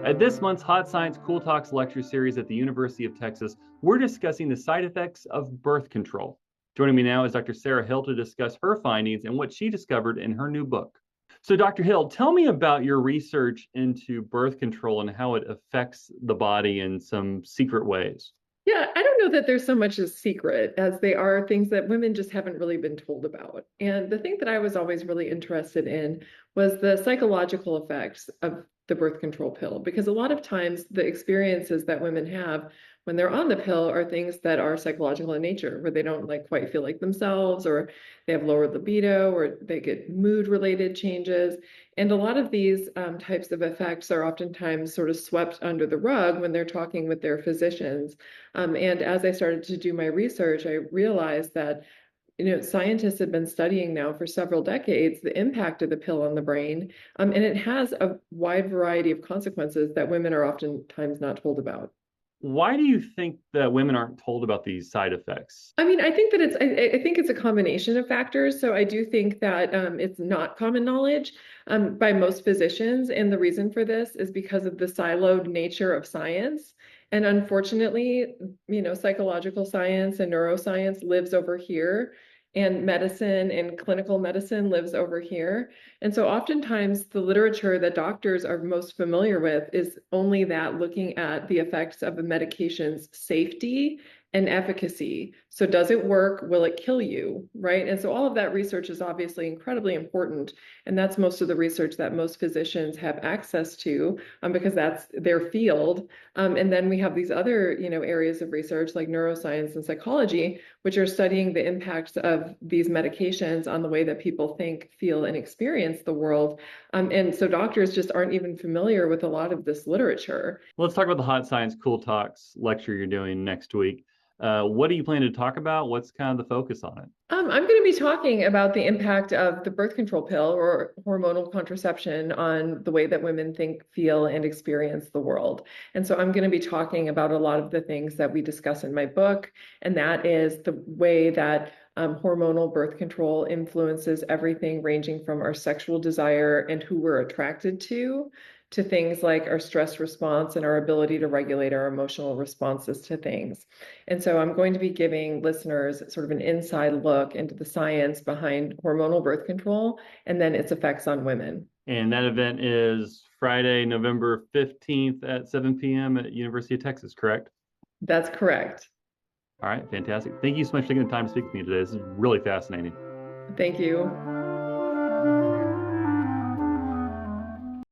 At this month's Hot Science Cool Talks lecture series at the University of Texas, we're discussing the side effects of birth control. Joining me now is Dr. Sarah Hill to discuss her findings and what she discovered in her new book. So, Dr. Hill, tell me about your research into birth control and how it affects the body in some secret ways. Yeah, I don't know that there's so much as secret as they are things that women just haven't really been told about. And the thing that I was always really interested in was the psychological effects of the birth control pill, because a lot of times the experiences that women have when they're on the pill are things that are psychological in nature, where they don't like quite feel like themselves, or they have lower libido, or they get mood related changes. And a lot of these types of effects are oftentimes sort of swept under the rug when they're talking with their physicians. And as I started to do my research, I realized that scientists have been studying now for several decades the impact of the pill on the brain, and it has a wide variety of consequences that women are oftentimes not told about. Why do you think that women aren't told about these side effects? I mean, I think that I think it's a combination of factors. So I do think that it's not common knowledge by most physicians. And the reason for this is because of the siloed nature of science. And unfortunately, psychological science and neuroscience lives over here, and medicine and clinical medicine lives over here. And so oftentimes the literature that doctors are most familiar with is only that, looking at the effects of a medication's safety and efficacy. So does it work? Will it kill you? Right? And so all of that research is obviously incredibly important. And that's most of the research that most physicians have access to, because that's their field. And then we have these other, areas of research like neuroscience and psychology, which are studying the impacts of these medications on the way that people think, feel, and experience the world. And so doctors just aren't even familiar with a lot of this literature. Let's talk about the Hot Science Cool Talks lecture you're doing next week. What do you plan to talk about? What's kind of the focus on it? I'm going to be talking about the impact of the birth control pill or hormonal contraception on the way that women think, feel, and experience the world. And so I'm going to be talking about a lot of the things that we discuss in my book, and that is the way that hormonal birth control influences everything ranging from our sexual desire and who we're attracted to things like our stress response and our ability to regulate our emotional responses to things. And so I'm going to be giving listeners sort of an inside look into the science behind hormonal birth control and then its effects on women. And that event is Friday, November 15th at 7 p.m. at University of Texas, correct? That's correct. All right, fantastic. Thank you so much for taking the time to speak with me today. This is really fascinating. Thank you.